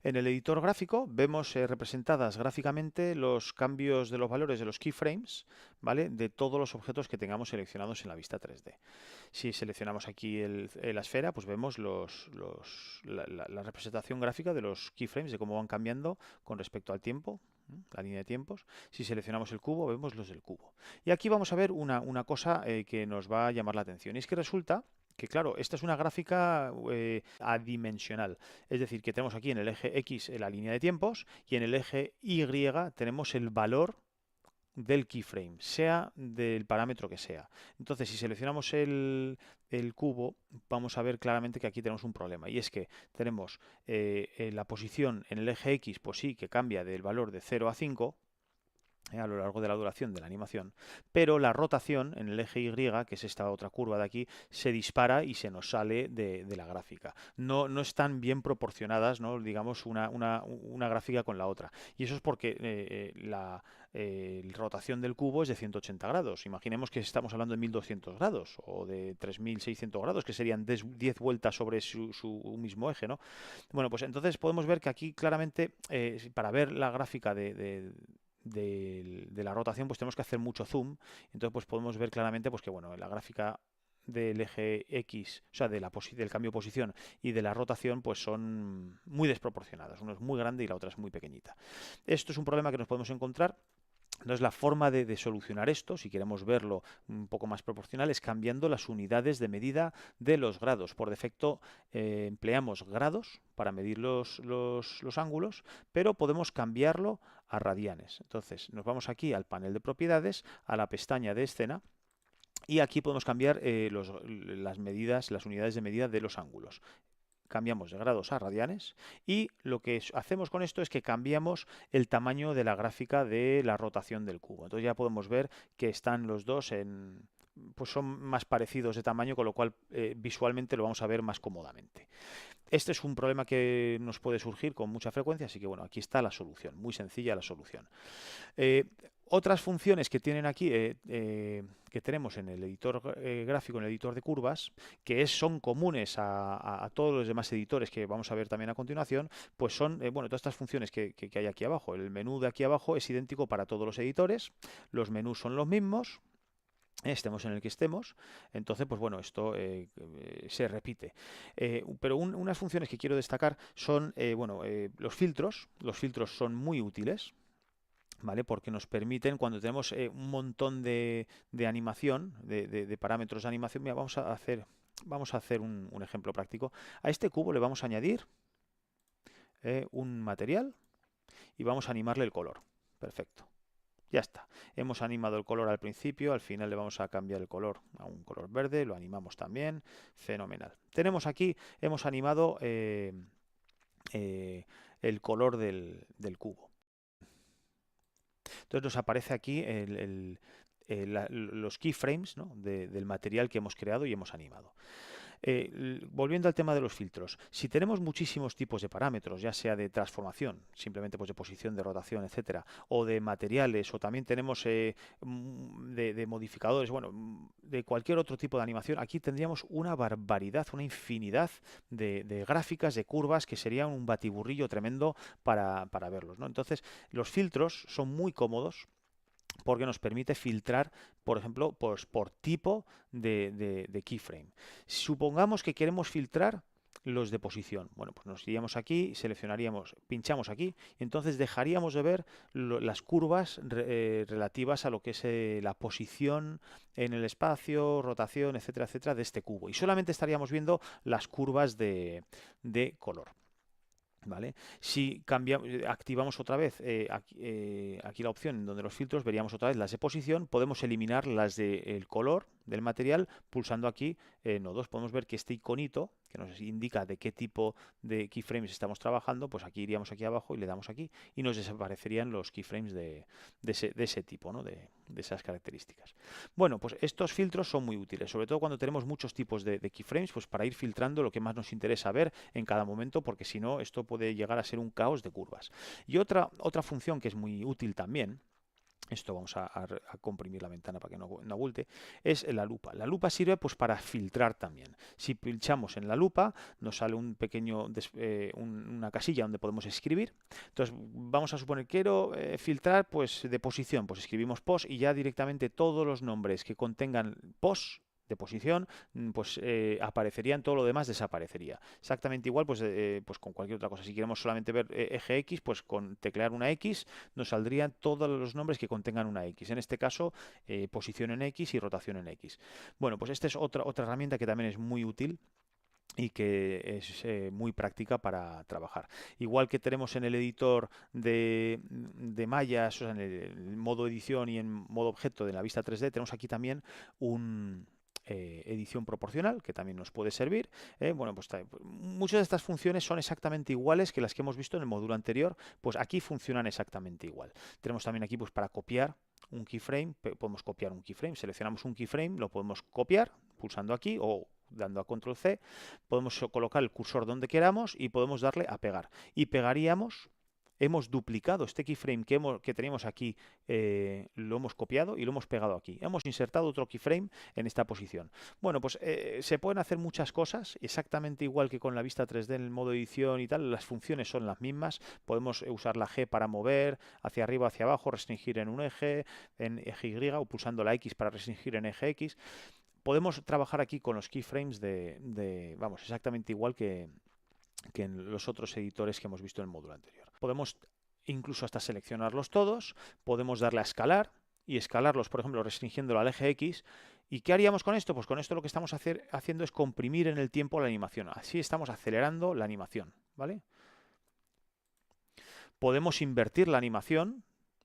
En el editor gráfico vemos representadas gráficamente los cambios de los valores de los keyframes, ¿vale? De todos los objetos que tengamos seleccionados en la vista 3D. Si seleccionamos aquí la esfera, pues vemos la representación gráfica de los keyframes, de cómo van cambiando con respecto al tiempo, la línea de tiempos. Si seleccionamos el cubo, vemos los del cubo. Y aquí vamos a ver una cosa que nos va a llamar la atención. Y es que resulta que, claro, esta es una gráfica adimensional. Es decir, que tenemos aquí en el eje X la línea de tiempos y en el eje Y tenemos el valor del keyframe, sea del parámetro que sea. Entonces, si seleccionamos el cubo, vamos a ver claramente que aquí tenemos un problema. Y es que tenemos la posición en el eje X, pues sí, que cambia del valor de 0 a 5, a lo largo de la duración de la animación, pero la rotación en el eje Y, que es esta otra curva de aquí, se dispara y se nos sale de la gráfica. No están bien proporcionadas, ¿no? Digamos, una gráfica con la otra. Y eso es porque la rotación del cubo es de 180 grados. Imaginemos que estamos hablando de 1200 grados o de 3600 grados, que serían 10 vueltas sobre su mismo eje, ¿no? Bueno, pues entonces podemos ver que aquí claramente, para ver la gráfica de la rotación, pues tenemos que hacer mucho zoom. Entonces, pues podemos ver claramente pues que bueno, la gráfica del eje X, o sea, del cambio de posición y de la rotación, pues son muy desproporcionadas. Uno es muy grande y la otra es muy pequeñita. Esto es un problema que nos podemos encontrar. Entonces, la forma de solucionar esto, si queremos verlo un poco más proporcional, es cambiando las unidades de medida de los grados. Por defecto empleamos grados para medir los ángulos, pero podemos cambiarlo a radianes. Entonces, nos vamos aquí al panel de propiedades, a la pestaña de escena, y aquí podemos cambiar las medidas, las unidades de medida de los ángulos. Cambiamos de grados a radianes y lo que hacemos con esto es que cambiamos el tamaño de la gráfica de la rotación del cubo. Entonces ya podemos ver que están los dos pues son más parecidos de tamaño, con lo cual visualmente lo vamos a ver más cómodamente. Este es un problema que nos puede surgir con mucha frecuencia, así que bueno, aquí está la solución, muy sencilla la solución. Eh, Otras funciones que tienen aquí, que tenemos en el editor gráfico, en el editor de curvas, que son comunes a todos los demás editores que vamos a ver también a continuación, pues son, bueno, todas estas funciones que hay aquí abajo. El menú de aquí abajo es idéntico para todos los editores, los menús son los mismos, estemos en el que estemos. Entonces, pues bueno, esto se repite. Pero unas funciones que quiero destacar son, bueno, los filtros. Los filtros son muy útiles, ¿vale? Porque nos permiten, cuando tenemos un montón de animación, de parámetros de animación, mira, vamos a hacer un ejemplo práctico. A este cubo le vamos a añadir un material y vamos a animarle el color. Perfecto. Ya está. Hemos animado el color al principio, al final le vamos a cambiar el color a un color verde, lo animamos también. Fenomenal. Tenemos aquí, hemos animado el color del cubo. Entonces nos aparece aquí los keyframes, ¿no? del material que hemos creado y hemos animado. Volviendo al tema de los filtros, si tenemos muchísimos tipos de parámetros, ya sea de transformación, simplemente pues de posición, de rotación, etcétera, o de materiales, o también tenemos de modificadores, bueno, de cualquier otro tipo de animación, aquí tendríamos una barbaridad, una infinidad de gráficas, de curvas, que sería un batiburrillo tremendo para verlos, ¿no? Entonces, los filtros son muy cómodos porque nos permite filtrar, por ejemplo, pues, por tipo de keyframe. Supongamos que queremos filtrar los de posición. Bueno, pues nos iríamos aquí, seleccionaríamos, pinchamos aquí, y entonces dejaríamos de ver las curvas relativas a lo que es la posición en el espacio, rotación, etcétera, etcétera, de este cubo. Y solamente estaríamos viendo las curvas de color. ¿Vale? Si activamos otra vez aquí la opción en donde los filtros, veríamos otra vez las de posición, podemos eliminar las del color del material pulsando aquí nodos. Podemos ver que este iconito que nos indica de qué tipo de keyframes estamos trabajando, pues aquí iríamos aquí abajo y le damos aquí y nos desaparecerían los keyframes de ese tipo, ¿no? de esas características. Bueno, pues estos filtros son muy útiles, sobre todo cuando tenemos muchos tipos de keyframes, pues para ir filtrando lo que más nos interesa ver en cada momento, porque si no, esto puede llegar a ser un caos de curvas. Y otra función que es muy útil también esto vamos a comprimir la ventana para que no abulte, es la lupa. La lupa sirve pues para filtrar también. Si pinchamos en la lupa, nos sale un pequeño, una casilla donde podemos escribir. Entonces vamos a suponer que quiero filtrar pues de posición, pues escribimos pos y ya directamente todos los nombres que contengan pos de posición, pues aparecerían, todo lo demás desaparecería. Exactamente igual pues con cualquier otra cosa. Si queremos solamente ver eje X, pues con teclear una X nos saldrían todos los nombres que contengan una X. En este caso, posición en X y rotación en X. Bueno, pues esta es otra herramienta que también es muy útil y que es muy práctica para trabajar. Igual que tenemos en el editor de mallas, o sea, en el modo edición y en modo objeto de la vista 3D, tenemos aquí también un edición proporcional que también nos puede servir. Bueno, pues muchas de estas funciones son exactamente iguales que las que hemos visto en el módulo anterior, pues aquí funcionan exactamente igual. Tenemos también aquí pues para copiar un keyframe, podemos copiar un keyframe, seleccionamos un keyframe, lo podemos copiar pulsando aquí o dando a control C, podemos colocar el cursor donde queramos y podemos darle a pegar. Y pegaríamos, hemos duplicado este keyframe que teníamos aquí, lo hemos copiado y lo hemos pegado aquí. Hemos insertado otro keyframe en esta posición. Bueno, pues se pueden hacer muchas cosas, exactamente igual que con la vista 3D en el modo edición y tal, las funciones son las mismas. Podemos usar la G para mover hacia arriba, hacia abajo, restringir en un eje, en eje Y, o pulsando la X para restringir en eje X. Podemos trabajar aquí con los keyframes vamos, exactamente igual que en los otros editores que hemos visto en el módulo anterior. Podemos incluso hasta seleccionarlos todos, podemos darle a escalar y escalarlos, por ejemplo, restringiéndolo al eje X. ¿Y qué haríamos con esto? Pues con esto lo que estamos haciendo es comprimir en el tiempo la animación. Así estamos acelerando la animación, ¿vale? Podemos invertir la animación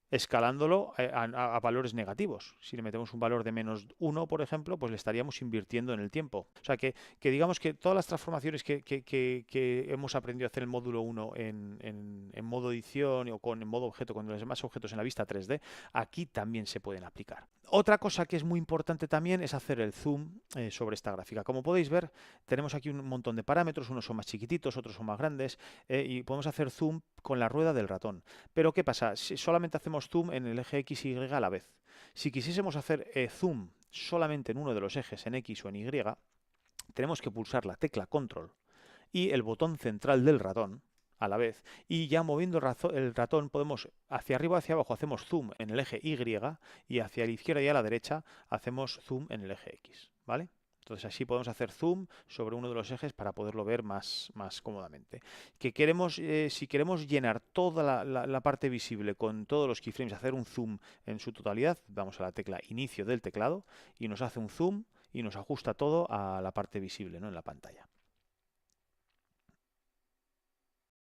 escalándolo a valores negativos. Si le metemos un valor de -1, por ejemplo, pues le estaríamos invirtiendo en el tiempo. O sea que digamos que todas las transformaciones que hemos aprendido a hacer en el módulo 1 en modo edición o en modo objeto, con los demás objetos en la vista 3D, aquí también se pueden aplicar. Otra cosa que es muy importante también es hacer el zoom sobre esta gráfica. Como podéis ver, tenemos aquí un montón de parámetros, unos son más chiquititos, otros son más grandes, y podemos hacer zoom con la rueda del ratón. Pero ¿qué pasa? Si solamente hacemos zoom en el eje X y Y a la vez. Si quisiésemos hacer zoom solamente en uno de los ejes, en X o en Y, tenemos que pulsar la tecla control y el botón central del ratón a la vez, y ya moviendo el ratón podemos hacia arriba o hacia abajo hacemos zoom en el eje Y y hacia la izquierda y a la derecha hacemos zoom en el eje X, ¿vale? Entonces así podemos hacer zoom sobre uno de los ejes para poderlo ver más cómodamente. Si queremos llenar toda la parte visible con todos los keyframes, hacer un zoom en su totalidad, vamos a la tecla inicio del teclado y nos hace un zoom y nos ajusta todo a la parte visible, ¿no?, en la pantalla.